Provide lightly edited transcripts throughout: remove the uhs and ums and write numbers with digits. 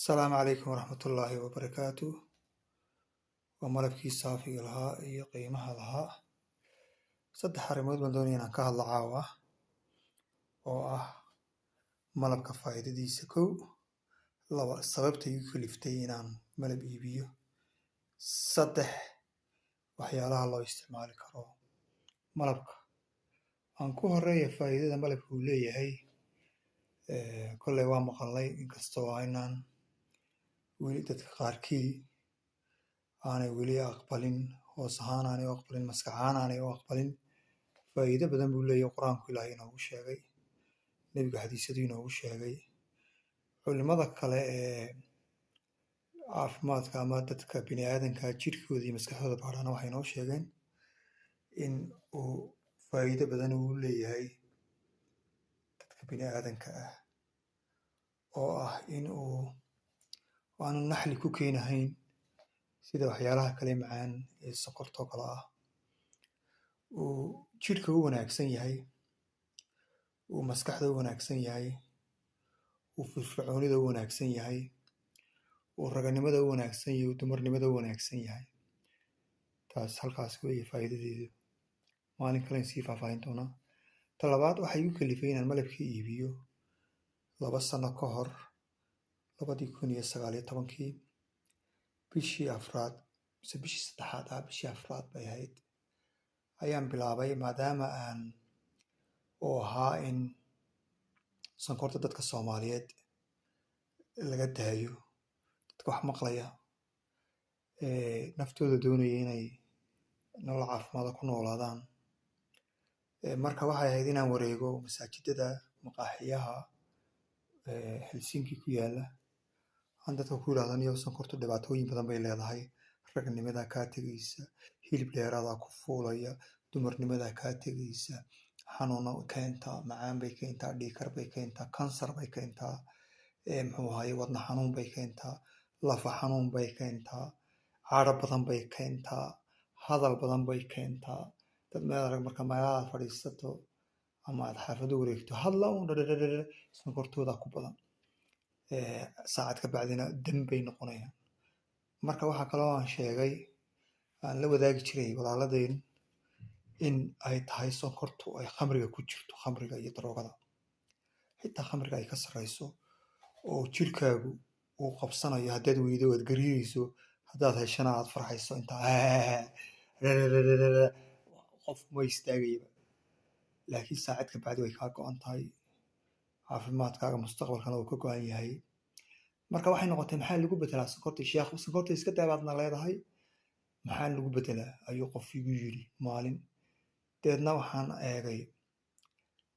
السلام عليكم ورحمة الله وبركاته. وملبكي صافي لها iyo qiimaha lahaa saddex arrimood baan doonaya inaan ka hadlo caawa oo ah malabka faa'iidadiisa kow, laba sababta igu kaliftay inaan malab iibiyo, saddex waxyaalaha loo isticmaali karo malabka. Aan ku horeeya faa'iidada malabka uu leeyahay. Kolley waa maqalnay inkastoo aynaan weli dadka qaarkii aanay weli aqbalin, hoos ahaan aanay u aqbalin, maskax ahaan aanay u aqbalin. Faa'iido badan buu leeyahay, qur-aanku ilaahay inoogu sheegay, nebiga xadiisyadu inoogu sheegay, culimada kale ee caafimaadka ama dadka bini aadanka jirkooda iyo maskaxdooda baadhana waxay inoo sheegeen in uu faa'iido badan uu leeyahay dadka bini aadanka ah, oo ah in aanu naxli ku keenahayn sida waxyaalaha kale macaan ee sokortoo kale ah. Uu jidhka u wanaagsan yahay, uu maskaxda u wanaagsan yahay, uu firfircoonida u wanaagsan yahay, uu raganimada u wanaagsan yahay, uu dumarnimada u wanaagsan yahay. Taas halkaas weeye faa'iidadeedu. Maalin kale sii faahfaahin doonaa. Ta labaad, waxay igu kalifay inaan malabka iibiyo 2 sano ka hor, 2019 bishii afraad mise bishii saddexaad bishii afraad bay ahayd, ayaan bilaabay maadaama aan oo ahaa in sonkorta dadka Soomaaliyeed laga daayo, dadka wax maqlaya naftooda doonaya inay nolol caafimaad ku noolaadaan. Marka waxay ahayd inaan wareego masaajidada, maqaaxiyaha Helsinki ku yaala, aan dadka ku yidhaahdo niyow sonkortu dhibaatooyin badan bay leedahay, ragnimada kaa tegaysa, hilib dheeraada ku fuulaya, dumarnimada kaa tegaysa, xanuuno keentaa, macaan bay keentaa, dhiikar bay keentaa, kansar bay keentaa, wadna xanuun bay keentaa, lafa xanuun bay keentaa, caadho badan bay keentaa, hadal badan bay keentaa. Dad meel arag marka magaalaad fadhiisato ama aad xaafado wareegto hadla uun dhadhadhadhadha sonkortooda ku badan, saacad ka bacdina dam bay noqonayaan. Marka waxaa kaloo aan sheegay, aan la wadaagi jiray walaaladeen, in ay tahay sonkortu ay khamriga ku jirto, khamriga iyo daroogada, xitaa khamriga ay ka sarreyso, oo jirkaagu uu qabsanayo. Haddaad weydo waad gariirayso, haddaad heshana aad farxayso, intaa qof ma istaagayaba. Laakiin saacad ka bacdi way kaa go'an tahay, caafimaadkaaga mustaqbalkana uu ka go'an yahay. Marka waxay noqotay, maxaa lagu bedelaa sonkorta? Sheekh, sonkorta iska daa baadna leedahay, maxaa lagu bedelaa ayuu qof igu yidhi maalin. Deedna waxaan eegay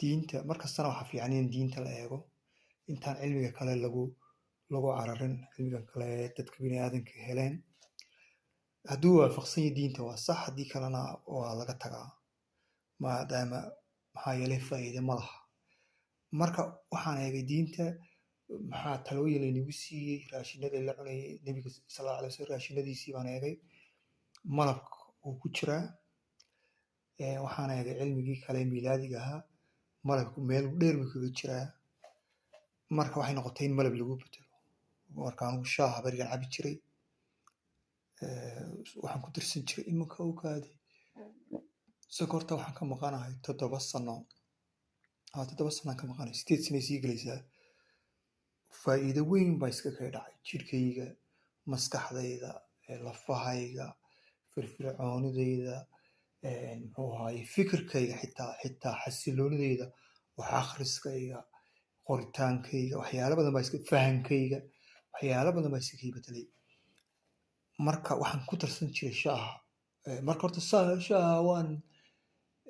diinta. Markastana waxaa fiican in diinta la eego intaan cilmiga kale lagu cararin. Cilmiga kale ee dadka bini aadanka heleen, hadduu waafaqsan yahay diinta waa sax, haddii kalena waa laga tagaa, maadaama maxaa yeelay faa'iido ma laha. Marka waxaan eegay diinta, maxaa talooyin laynagu siiyey, raashinada la cunayay, nebiga sallallahu alayhi wasallam raashinadiisii baan eegay, malabka uu ku jiraa. Waxaan eegay cilmigii kale miilaadiga ahaa, malabku meel dheer buu kaga jiraa. Marka waxay noqotay in malab lagu bedelo. Marka anigu shaaha berigan cabi jiray, waxaan ku tirsan jiray iminka ogaade sonkorta waxaan ka maqanahay 7 sano. 7 sanaan ka maqanahay, 8 sanay sii gelaysaa. Faa'iido weyn baa iska kaga dhacay jirkayga, maskaxdayda, lafahayga, firfircoonidayda, fikirkayga, xitaa xasiloonidayda, wax akhriskayga, qoritaankayga, waxyaalo badan baa iska fahankayga, waxyaalo badan baa iska kii bedelay. Marka waxaan ku tarsan jiray shaaha. Marka horta shaaha waan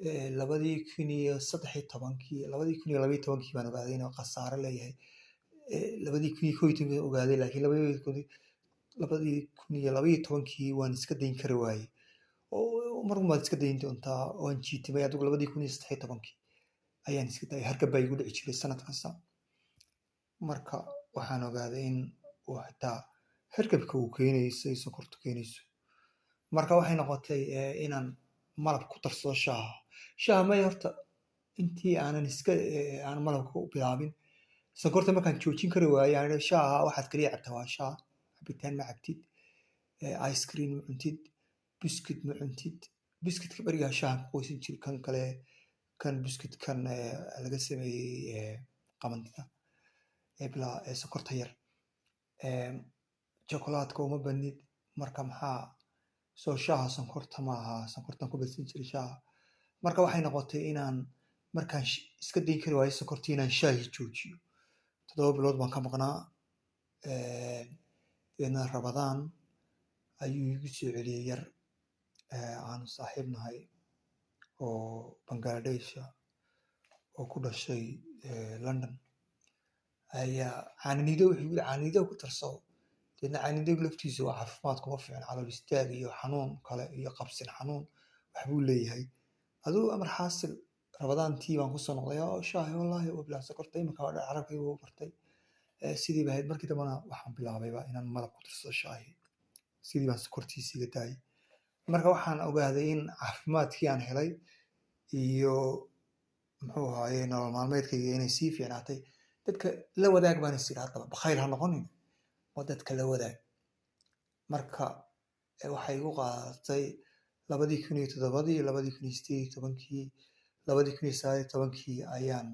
2013 baan ogaaday inuu khasaare leeyahay. 2011 ogaaday, laakiin 2012 waan iska dayn kari waayey. oo mar baad iska dayn doontaa, waan jiitimay. Adigu 2013 ayaan iska dayay. Hargab baa igu dhici jiray sanad kasta. Marka waxaan ogaaday in uu xitaa hargabka uu keenayso sonkortu keenayso. Marka waxay noqotay inaan malab ku darsado shaaha. Shaaha may horta intii aan malabka u bilaabin sonkorta markaan joojin kari waayo aan idhi shaaha waxaad kaliya cabtaa waa shaah, cabitaan ma cabtid, ice cream ma cuntid, biskit ma cuntid. Biskitka berigaa shaahan ku qoysan jiray, kan kale kan biskitkan laga sameeyey qamandida bilaa sonkorta yar, chocolaadka uma banid. Marka maxaa soo shaaha sonkorta maaha, sonkortan ku badsan jiray shaaha. Marka waxay noqotay inaan markaan iska dayn kari waayo sonkortii inaan shaahi joojiyo. 7 bilood baan ka maqnaa, deedna Ramadaan ayuu igu soo celiyey yar aan saaxiib nahay oo Bangladesh oo ku dhashay London ayaa caaninido wuxuu yiri caaninido ku tarsado. Deedna caaninido laftiisa waa caafimaad kuma fiicna, calool istaag iyo xanuun kale iyo qabsin xanuun waxbuu leeyahay. aduu amar xaasil Ramadaantii baan kusoo noqday oo shaahi wallaahi oo bilaa sonkorta imika waa carabkayga u bartay. Sidii baa ahayd markii dambana waxaan bilaabayba inaan malab ku darsado shaahi, sidii baan sonkortiisa iga daayay. Marka waxaan ogaaday in caafimaadkii aan helay iyo muxuu ahaaye nolol maalmeedkayga inay sii fiicnaatay. Dadka la wadaag baan is iri haddaba bakhayl ha noqonin oo dadka la wadaag. Marka waxay igu qaadatay 2007, 2018, 2019 ayaan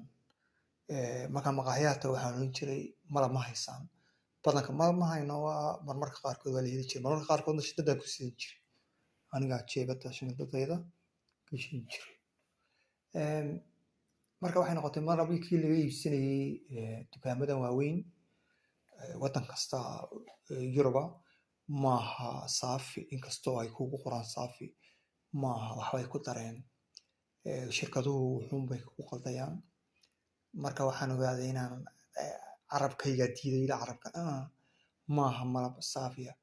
markaan maqaaxiyaha tago waxaan oran jiray malab ma haysaan. Badanka malab ma hayno, waa marmarka qaarkood waa la heli jiray, marmarka qaarkoodna shidadaan ku sidan jiray, anigaa jeebada shidadayda gashan jiray. Marka waxay noqotay malabkii laga iibsanayey dukaamadan waaweyn waddan kasta Yuruba maaha saafi, inkastoo ay kugu qoraan saafi maaha, waxbay ku dareen shirkaduhu wuxuunbay ku qaldayaan. Marka waxaan ogaaday inaan carabkayga diiday carabka maaha malab saafiya.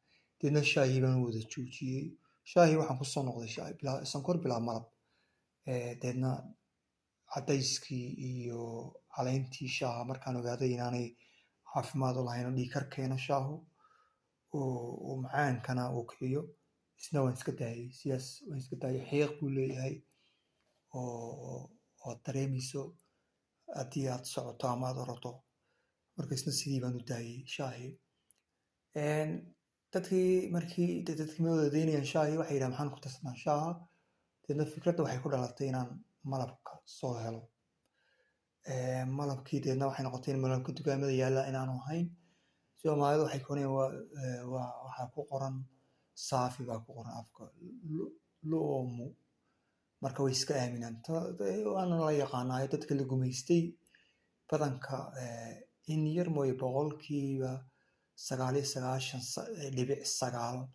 Deedna shaahi baan wada joojiyey. Shaahi waxaan kusoo noqday shaahi bilaa sonkor bilaa malab. Deedna cadayskii iyo caleyntii shaaha markaan ogaaday inaanay caafimaad u lahayn oo dhiig kar keeno shaahu oo macaankana uu kiciyo, isna waan iska daayay. Sidaas waan iska daayay. Xiiq buu leeyahay oo dareemayso haddii aad socoto ama aad orodo. Marka isna sidii baan u daayay shaahi. Dadkii ma wada daynayaan shaahi, waxay yidhahdeen maxaan ku darsanaa shaaha. Deedna fikradda waxay ku dhalatay inaan malabka soo helo. Malabkii deedna waxay noqotay in malabka dukaamada yaalla inaanu ahayn. Soomaalidu waxay koonayaan waxaa ku qoran saafi baa ku qoran afka loomu. Marka way iska aaminaan. Waana la yaqaanaa dadka la gumaystay badanka in yar mooye 99.9%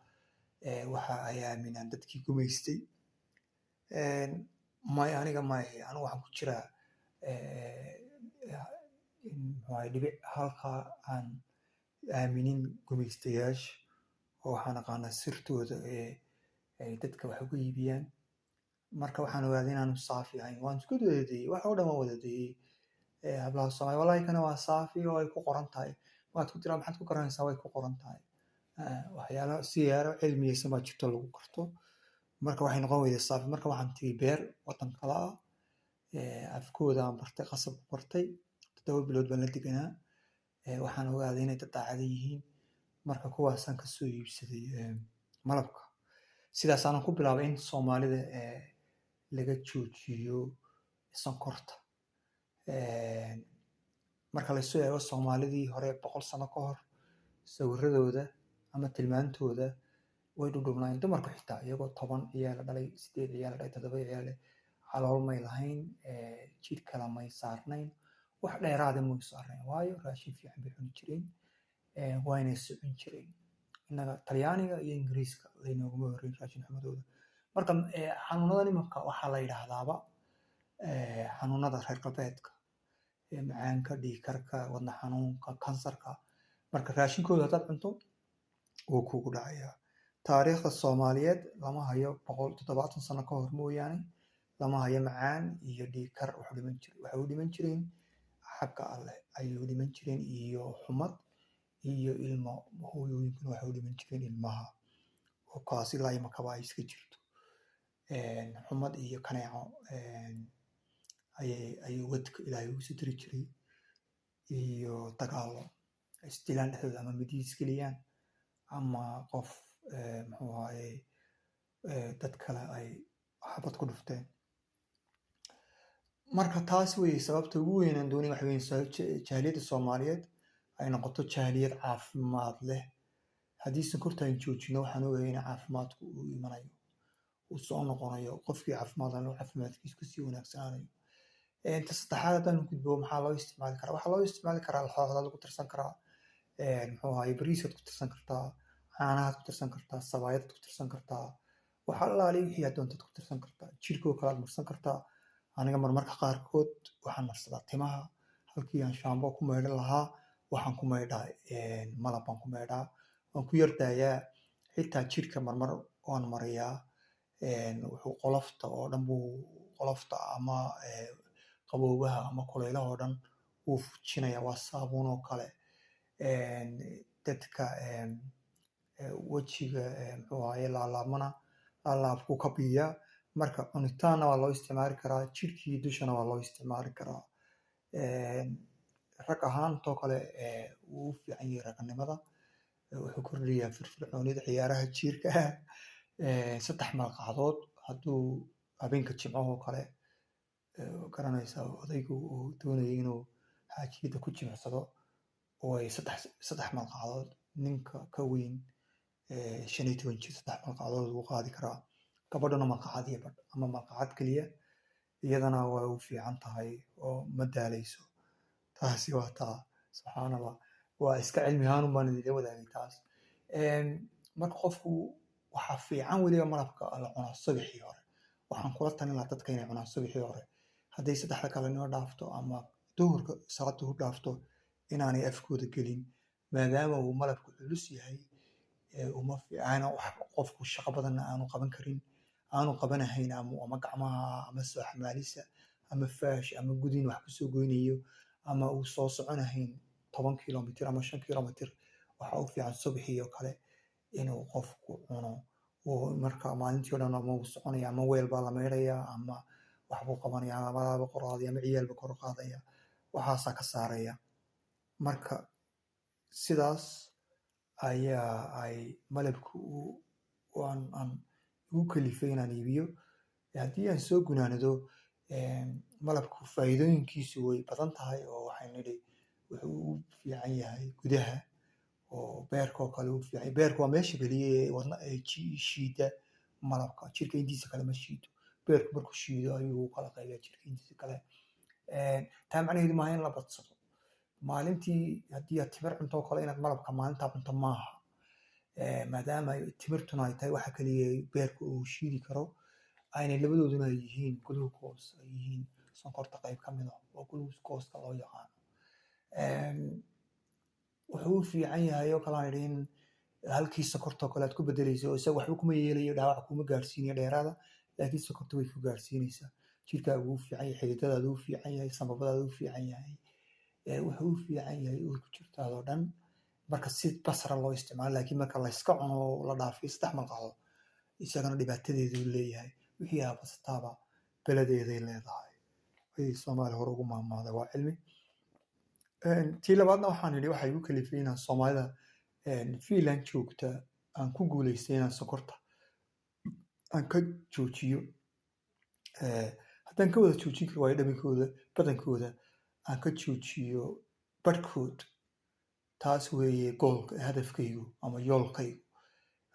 waxa ay aaminaan dadkii gumaystay. Aniga anigu waxaan ku jiraa dhibic halka aan aaminin gumaystayaasha oo waxaan aqaanaa sirtooda ay dadka wax ugu iibiyaan. Marka waxaan ogaaday inaanu saafi ahayn. Waan isku dayay, wax oo dhan waan wada dayay. Hablaha Soomaaliya wallahi kana waa saafi oo ay ku qoran tahay. Waad ku tiraa maxaad ku garanaysaa way ku qoran tahay. Waxyaalo siyaaro cilmiyeysan baa jirto lagu garto. Marka waxay noqon weyday saafi. Marka waxaan tagay beer waddan kale ah, afkooda aan bartay, qasab ku bartay. 7 bilood baan la deganaa. Waxaan ogaaday inay dad daacad yihiin. Marka kuwaasaan ka soo iibsaday malabka. Sidaas aanan ku bilaabay in Soomaalida laga joojiyo sonkorta. Marka la soo eego Soomaalidii hore 100 sano ka hor sawiradooda ama tilmaantooda way dhudhubnaayeen. Dumarku xitaa iyagoo 10 ciyaal dhalay, 8 ciyaal dhalay, 7 ciyaal calool may lahayn, jidh kale may saarnayn, wax dheeraada may saarnayn, waayo raashin fiican bay cuni jireen, waa inay socon jireen. Innaga Talyaaniga iyo Ingiriiska laynooguma horreyn raashin xumadooda. Marka xanuunadan imanka waxaa la yidhaahdaaba xanuunada reer galbeedka, macaanka, dhiig karka, wadna xanuunka, kansarka. Marka raashinkooda haddaad cunto wuu kugu dhacayaa. Taariikhda Soomaaliyeed lama hayo 170 sano ka hor mooyaane lama hayo macaan iyo dhiig kar wax u dhiman jiray. Waxay u dhiman jireen xagga Alle ayay u dhiman jireen iyo xumad iyo ilmo. Hooyooyinkuna waxay u dhiman jireen ilmaha oo kaasi ilaa imakaba ay iska jirto. Xumad iyo kaneeco ayay wadka Ilaahay ugu soo diri jiray iyo dagaallo isdilaan dhexdooda ama midi isgeliyaan ama qof muxuu ahaye dad kale ay xabad ku dhufteen. marka taas weye sababta ugu weyn aan doonay waxa weeye jaaliyadda Soomaaliyeed ay noqoto jaaliyad caafimaad leh. haddii sonkorta aan joojino waxaan ogahay in caafimaadku uu imanayo, uu soo noqonayo, qofkii caafimaad leh caafimaadkiisu kasii wanaagsanaanayo. ta saddexaad haddaan gudbo maxaa loo isticmaali karaa? waxaa loo isticmaali karaa laxooxda lagu tirsan karaa, muxuu ahaye bariisaad ku tirsan kartaa, caanahaad ku tirsan kartaa, sabaayadaad ku tirsan kartaa, waxa allaale wixii aad doontaad ku tirsan kartaa, jirkoo kale aad marsan kartaa. aniga marmarka qaarkood waxaan marsadaa timaha, halkii aan shaambo ku maydhan lahaa waxaan ku maydhaa malab baan ku maydhaa, waan ku yardaayaa. xitaa jirka marmar waan mariyaa, wuxuu qolofta oo dhan buu qolofta ama qaboobaha ama kulaylaha oo dhan wuu fujinaya, waa saabuun oo kale. dadka wejiga muxuu ahaye laalaabmana laalaabkuu ka biiyaa. marka cunitaanna waa loo isticmaali karaa, jirkii dushana waa loo isticmaali karaa. rag ahaantoo kale wuu u fiican yahay raganimada, wuxuu kordhiyaa firfircoonida ciyaaraha jirka. 3 malqacdood hadduu habeenka jimcahoo kale garanaysaa odaygu uu doonayay inuu xaajiyada ku jimicsado, way 3 malqacdood. ninka ka weyn 15 jir 3 malqacdood wuu qaadi karaa. gabadhuna malqacad iyo badh ama malqacad keliya iyadana waa u fiican tahay oo ma daalayso. taasi waa taa, subxaan allah, waa iska cilmi ahaan baan idinla wadaagay taas. marka qofku waxaa fiican weliba malabka la cunaa subaxii hore. waxaan kula talin lahaa dadka inay cunaan subaxii hore. hadday 3 galabnimo dhaafto ama duhurka salaad duhur dhaafto inaanay afkooda gelin, maadaama uu malabku culus yahay. uma fiicana qofku shaqo badanna aanu qaban karin, aanu qabanahayn ama gacmaha ama soo xamaalisa ama faash ama gudin wax kusoo goynayo ama uu soo soconahayn 10 kilomitir ama 5 kilomitir. waxaa u fiican subaxii oo kale inuu qofku cuno. marka maalintii oo dhan ama uu soconaya ama weel baa la maydhaya ama waxbuu qabanaya ama laaba qoraadaya ama ciyaalba kor qaadaya, waxaasaa ka saaraya. marka sidaas ayaa ay malabku aan ugu kalifay inaan iibiyo. haddii aan soo gunaanado, malabku faa'iidooyinkiisu way badan tahay oo waxaan nidhi wuxuu u fiican yahay gudaha oo beerka oo kale u fiican. beerku waa meesha keliya ee wadna shiida malabka, jirka intiisa kale ma shiido. beerku markuu shiido ayuu u kala qaybiyaa jirka intiisa kale. taa macnaheedu maaha in la badsado. maalintii haddii aad timir cunto oo kale inaad malabka maalintaa cunto maaha, maadaama timirtuna ay tahay waxa kaliya beerka uu shiidi karo, aynay labadooduna ay yihiin glucose, ay yihiin sonkorta qayb ka mid ah oo glucose-ka loo yaqaano. wuxuu u fiican yahay oo kale aan idhi in halkii sonkorta oo kale aad ku bedelayso, isaga waxba kuma yeelayo, dhaawac kuma gaarsiinayo dheeraada, laakiin sonkorta way ku gaarsiinaysaa. jirkaagu u fiican yahay, xididadaadu u fiican yahay, sambabadaadu u fiican yahay, wuxuu u fiican yahay uurku jirtaadoo dhan. marka si basra loo isticmaalo, laakiin marka la iska cuno la dhaafiyo 3 malqacdood isagana dhibaatadeedu leeyahay. wixii aabasataaba beladeeday leedahay. way Soomaali hore ugu maamaaday, waa cilmi. tii labaadna waxaan idhi waxay igu kalifay inaan Soomaalida Finland joogta aan ku guulaystay inaan sonkorta aan ka joojiyo. haddaan ka wada joojin karo waayo dhaminkooda badankooda aan ka joojiyo barhkood. taas weeye goolka hadafkaygu ama yoolkaygu,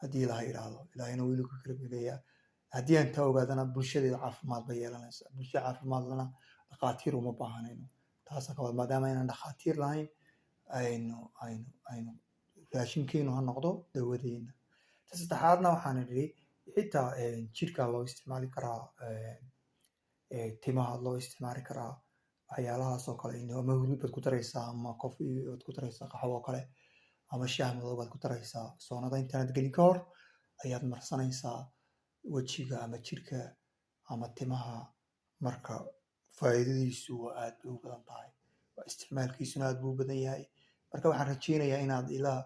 haddii ilaahay idhaahdo. ilaahayna wuu igu kala geleyaa. haddii aan taa ogaadana bulshadeeda caafimaad bay yeelanaysaa. bulsha caafimaadlana dhakhaatiir uma baahanayno. taasa kabad maadaama aynaan dhakhaatiir lahayn, aynu raashinkeenu ha noqdo dawadeena. ta saddexaadna waxaan idhi xitaa jirkaa loo isticmaali karaa, timaha loo isticmaali karaa, waxyaalahaas oo kale. ama hurud baad ku daraysaa ama coffee baad ku daraysaa, qaxwo oo kale, ama shaah madow baad ku daraysaa. soonada intaanad gelin ka hor ayaad marsanaysaa wejiga ama jirka ama timaha. marka faa'iidadiisu waa aad bay u badan tahay, isticmaalkiisuna aad buu u badan yahay. marka waxaan rajeynayaa inaad ilaa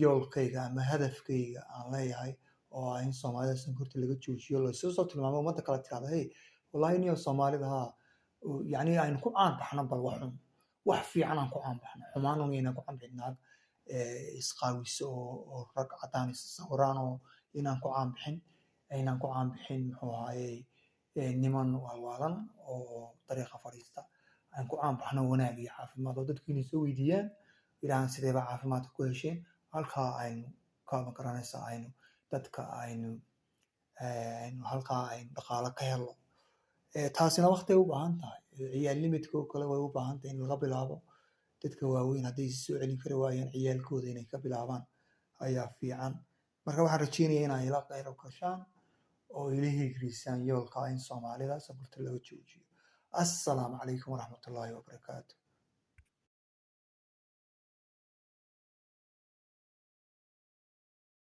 yoolkayga ama hadafkayga aan leeyahay oo ah in Soomaalida sonkorta laga joojiyo, lasoo soo tilmaamo ummadda kale tirahdo hey wallahi niyo Soomaalida ha yani aynu ku caan baxno bal waxun wax fiican aan ku caanbaxno, xumaan un inaan ku caanbixin, naag isqaawiso oo rag caddaan is sawiraan oo inaan ku caanbixin, aynaan ku caanbixin muxuu ahaaye niman waalwaalan oo dariiqa fadhiista, aan ku caanbaxno wanaag iyo caafimaad oo dadku inay soo weydiiyaan ilaahan sideeba caafimaadka ku hesheen, halkaa aynu ka magaranaysaa aynu dadka aynu halkaa aynu dhaqaalo ka helno. Taasina waqti u baahan tahay, ciyaal limidka oo kale way u baahan tahay in laga bilaabo. Dadka waaweyn hadday soo celin kari waayaan ciyaalkooda inay ka bilaabaan ayaa fiican. Marka waxaan rajeynayaa inay ila qayb gashaan oo ila hirgelisaan yoolka in Soomaalida safarta laga joojiyo. Assalaamu calaykum waraxmatullaahi wabarakaatuh.